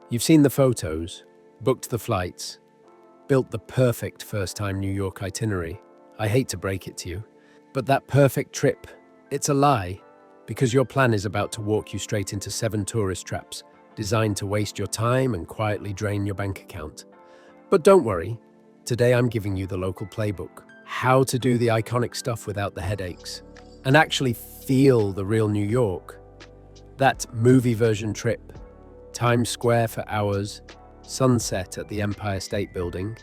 You've seen the photos, booked the flights, built the perfect first-time New York itinerary. I hate to break it to you, but that perfect trip, it's a lie, because your plan is about to walk you straight into 7 tourist traps designed to waste your time and quietly drain your bank account. But don't worry, today I'm giving you the local playbook, how to do the iconic stuff without the headaches, and actually feel the real New York. That movie version trip, Times Square for hours, sunset at the Empire State Building,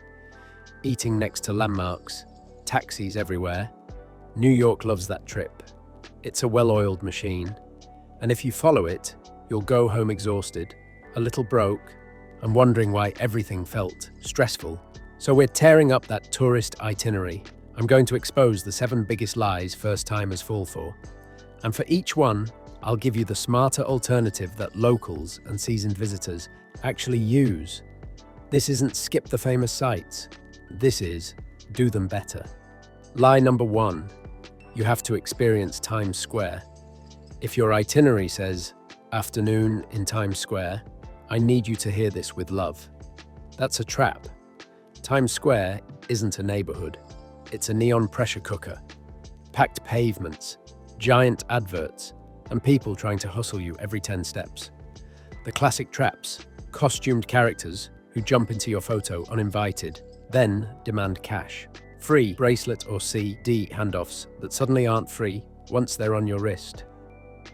eating next to landmarks, taxis everywhere. New York loves that trip. It's a well-oiled machine, and if you follow it, you'll go home exhausted, a little broke, and wondering why everything felt stressful. So we're tearing up that tourist itinerary. I'm going to expose the 7 biggest lies first-timers fall for. And for each one, I'll give you the smarter alternative that locals and seasoned visitors actually use. This isn't skip the famous sites. This is do them better. Lie number 1. You have to experience Times Square. If your itinerary says afternoon in Times Square, I need you to hear this with love. That's a trap. Times Square isn't a neighborhood. It's a neon pressure cooker. Packed pavements, giant adverts, and people trying to hustle you every 10 steps. The classic traps, costumed characters who jump into your photo uninvited, then demand cash. Free bracelet or CD handoffs that suddenly aren't free once they're on your wrist.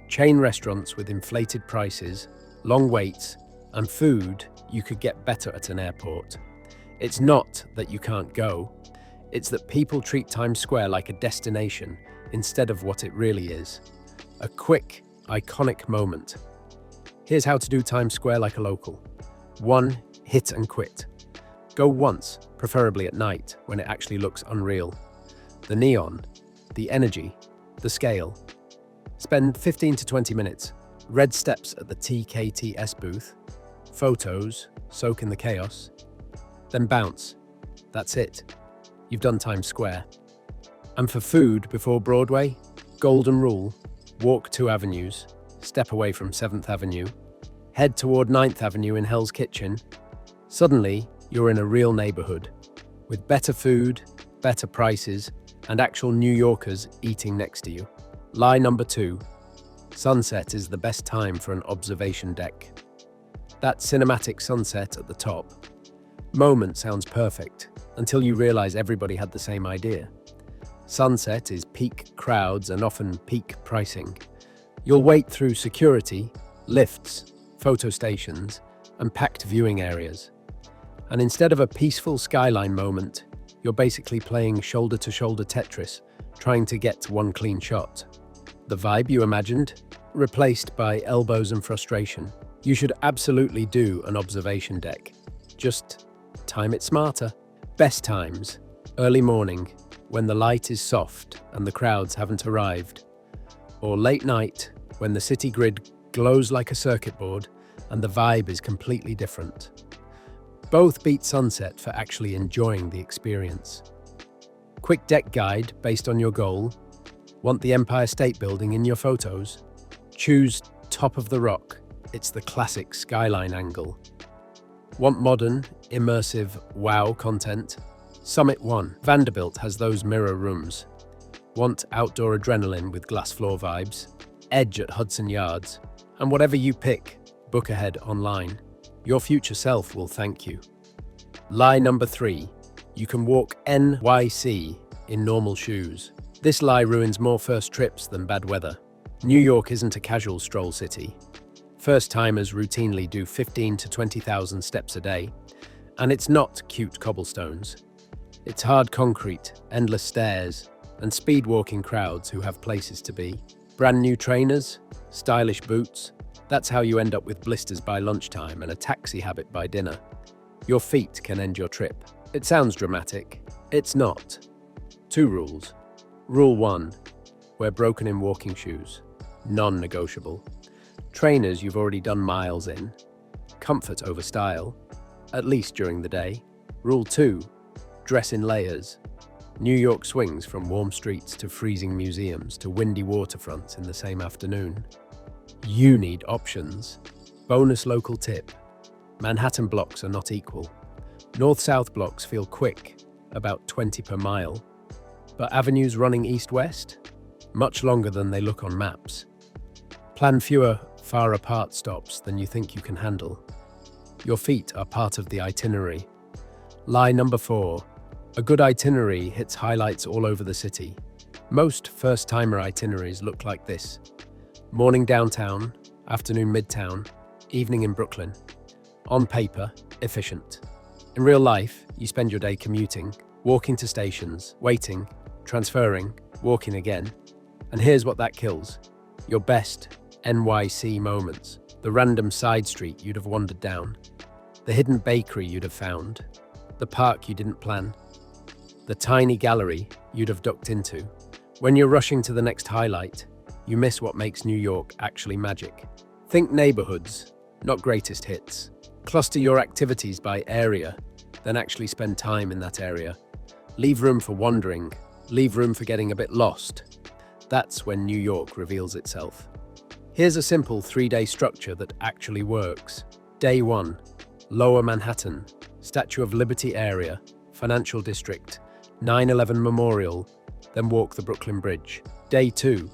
Chain restaurants with inflated prices, long waits, and food you could get better at an airport. It's not that you can't go, it's that people treat Times Square like a destination instead of what it really is. A quick, iconic moment. Here's how to do Times Square like a local. 1. Hit and quit. Go once, preferably at night, when it actually looks unreal. The neon, the energy, the scale. Spend 15 to 20 minutes. Red steps at the TKTS booth. Photos, soak in the chaos. Then bounce. That's it. You've done Times Square. And for food before Broadway, golden rule. Walk 2 avenues, step away from 7th Avenue, head toward 9th Avenue in Hell's Kitchen. Suddenly, you're in a real neighborhood, with better food, better prices, and actual New Yorkers eating next to you. Lie number 2. Sunset is the best time for an observation deck. That cinematic sunset at the top. Moment sounds perfect, until you realize everybody had the same idea. Sunset is peak crowds and often peak pricing. You'll wait through security, lifts, photo stations, and packed viewing areas. And instead of a peaceful skyline moment, you're basically playing shoulder-to-shoulder Tetris, trying to get one clean shot. The vibe you imagined? Replaced by elbows and frustration. You should absolutely do an observation deck. Just time it smarter. Best times: early morning, when the light is soft and the crowds haven't arrived. Or late night, when the city grid glows like a circuit board and the vibe is completely different. Both beat sunset for actually enjoying the experience. Quick deck guide based on your goal. Want the Empire State Building in your photos? Choose top of the rock. It's the classic skyline angle. Want modern, immersive, wow content? Summit 1. Vanderbilt has those mirror rooms. Want outdoor adrenaline with glass floor vibes? Edge at Hudson Yards. And whatever you pick, book ahead online. Your future self will thank you. Lie number 3. You can walk NYC in normal shoes. This lie ruins more first trips than bad weather. New York isn't a casual stroll city. First-timers routinely do 15 to 20,000 steps a day. And it's not cute cobblestones. It's hard concrete, endless stairs, and speed-walking crowds who have places to be. Brand new trainers, stylish boots. That's how you end up with blisters by lunchtime and a taxi habit by dinner. Your feet can end your trip. It sounds dramatic. It's not. 2 rules. Rule 1. Wear broken-in walking shoes. Non-negotiable. Trainers you've already done miles in. Comfort over style, at least during the day. Rule 2. Dress in layers. New York swings from warm streets to freezing museums to windy waterfronts in the same afternoon. You need options. Bonus local tip. Manhattan blocks are not equal. North-south blocks feel quick, about 20 per mile, but avenues running east-west? Much longer than they look on maps. Plan fewer, far-apart stops than you think you can handle. Your feet are part of the itinerary. Lie number 4. A good itinerary hits highlights all over the city. Most first-timer itineraries look like this. Morning downtown, afternoon midtown, evening in Brooklyn. On paper, efficient. In real life, you spend your day commuting, walking to stations, waiting, transferring, walking again. And here's what that kills. Your best NYC moments. The random side street you'd have wandered down. The hidden bakery you'd have found. The park you didn't plan. The tiny gallery you'd have ducked into. When you're rushing to the next highlight, you miss what makes New York actually magic. Think neighborhoods, not greatest hits. Cluster your activities by area, then actually spend time in that area. Leave room for wandering, leave room for getting a bit lost. That's when New York reveals itself. Here's a simple 3-day structure that actually works. Day 1, Lower Manhattan, Statue of Liberty area, Financial District, 9/11 Memorial, then walk the Brooklyn Bridge. Day 2,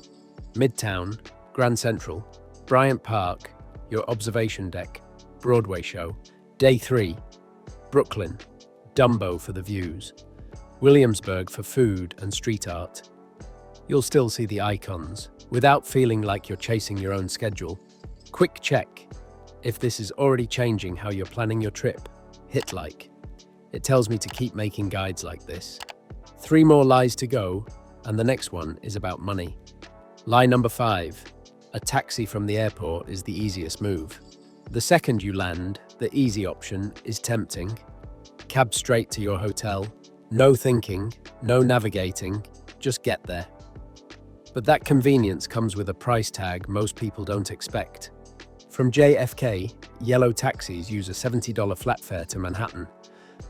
Midtown, Grand Central, Bryant Park, your observation deck, Broadway show. Day 3, Brooklyn, Dumbo for the views, Williamsburg for food and street art. You'll still see the icons, without feeling like you're chasing your own schedule. Quick check. If this is already changing how you're planning your trip, hit like. It tells me to keep making guides like this. 3 more lies to go, and the next one is about money. Lie number 5. A taxi from the airport is the easiest move. The second you land, the easy option is tempting. Cab straight to your hotel. No thinking, no navigating, just get there. But that convenience comes with a price tag most people don't expect. From JFK, yellow taxis use a $70 flat fare to Manhattan.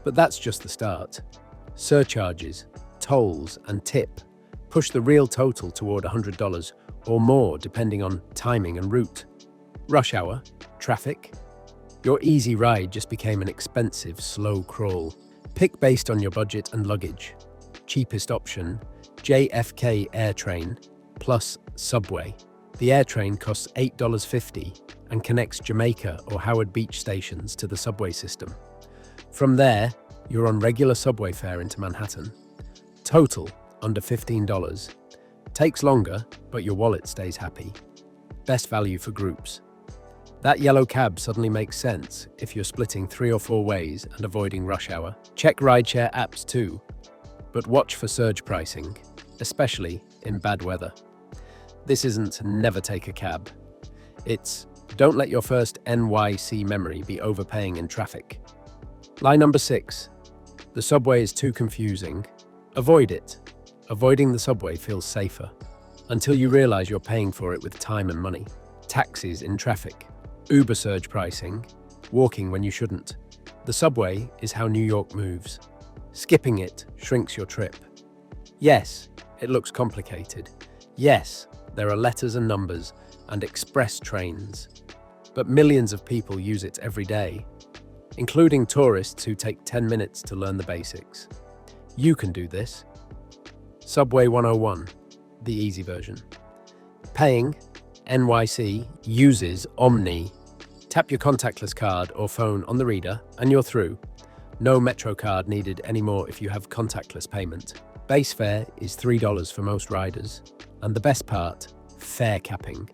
But that's just the start. Surcharges, tolls, and tip push the real total toward $100 or more depending on timing and route. Rush hour, traffic. Your easy ride just became an expensive, slow crawl. Pick based on your budget and luggage. Cheapest option, JFK AirTrain plus Subway. The AirTrain costs $8.50 and connects Jamaica or Howard Beach stations to the subway system. From there, you're on regular subway fare into Manhattan. Total, under $15. Takes longer, but your wallet stays happy. Best value for groups. That yellow cab suddenly makes sense if you're splitting 3 or 4 ways and avoiding rush hour. Check rideshare apps too, but watch for surge pricing, especially in bad weather. This isn't never take a cab. It's don't let your first NYC memory be overpaying in traffic. Lie number 6. The subway is too confusing. Avoid it. Avoiding the subway feels safer, until you realize you're paying for it with time and money. Taxis in traffic, Uber surge pricing, walking when you shouldn't. The subway is how New York moves. Skipping it shrinks your trip. Yes, it looks complicated. Yes, there are letters and numbers and express trains. But millions of people use it every day, including tourists who take 10 minutes to learn the basics. You can do this. Subway 101, the easy version. Paying, NYC uses Omni. Tap your contactless card or phone on the reader and you're through. No Metro card needed anymore if you have contactless payment. Base fare is $3 for most riders. And the best part, fare capping.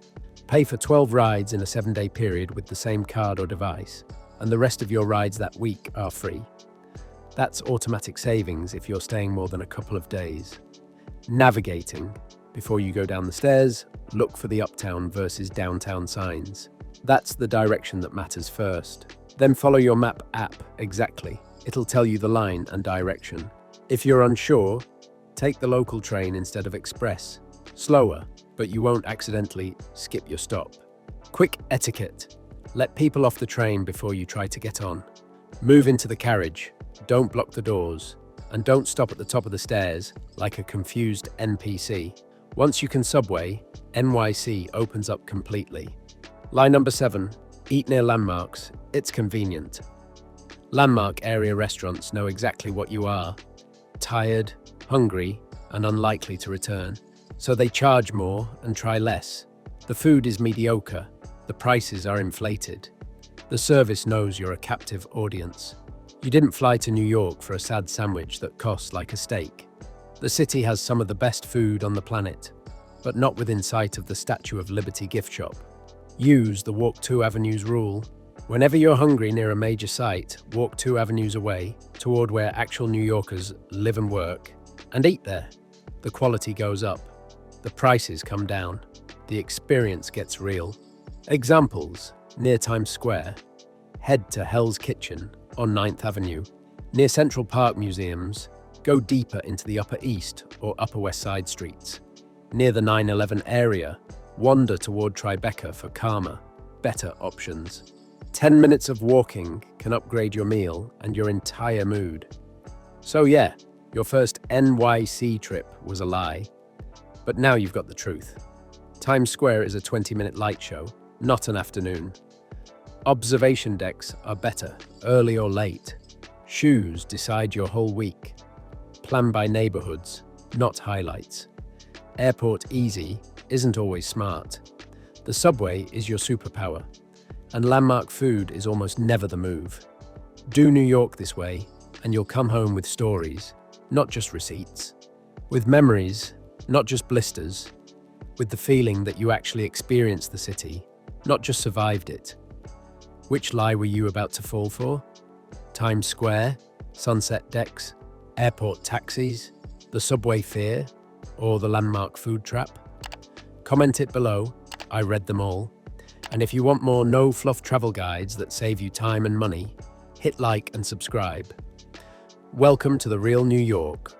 Pay for 12 rides in a 7-day period with the same card or device, and the rest of your rides that week are free. That's automatic savings if you're staying more than a couple of days. Navigating. Before you go down the stairs, look for the uptown versus downtown signs. That's the direction that matters first. Then follow your map app exactly. It'll tell you the line and direction. If you're unsure, take the local train instead of express. Slower, but you won't accidentally skip your stop. Quick etiquette. Let people off the train before you try to get on. Move into the carriage. Don't block the doors. And don't stop at the top of the stairs like a confused NPC. Once you can subway, NYC opens up completely. Lie number 7. Eat near landmarks, it's convenient. Landmark area restaurants know exactly what you are: tired, hungry, and unlikely to return. So they charge more and try less. The food is mediocre, the prices are inflated. The service knows you're a captive audience. You didn't fly to New York for a sad sandwich that costs like a steak. The city has some of the best food on the planet, but not within sight of the Statue of Liberty gift shop. Use the Walk 2 Avenues rule. Whenever you're hungry near a major site, walk 2 avenues away toward where actual New Yorkers live and work, and eat there. The quality goes up. The prices come down. The experience gets real. Examples: near Times Square, head to Hell's Kitchen on 9th Avenue. Near Central Park museums, go deeper into the Upper East or Upper West Side streets. Near the 9/11 area, wander toward Tribeca for calmer, better options. 10 minutes of walking can upgrade your meal and your entire mood. So yeah, your first NYC trip was a lie. But now you've got the truth. Times Square is a 20-minute light show, not an afternoon. Observation decks are better, early or late. Shoes decide your whole week. Plan by neighbourhoods, not highlights. Airport easy isn't always smart. The subway is your superpower, and landmark food is almost never the move. Do New York this way, and you'll come home with stories, not just receipts. With memories, not just blisters. With the feeling that you actually experienced the city, not just survived it. Which lie were you about to fall for? Times Square, sunset decks, airport taxis, the subway fear, or the landmark food trap? Comment it below. I read them all. And if you want more no-fluff travel guides that save you time and money, hit like and subscribe. Welcome to the real New York.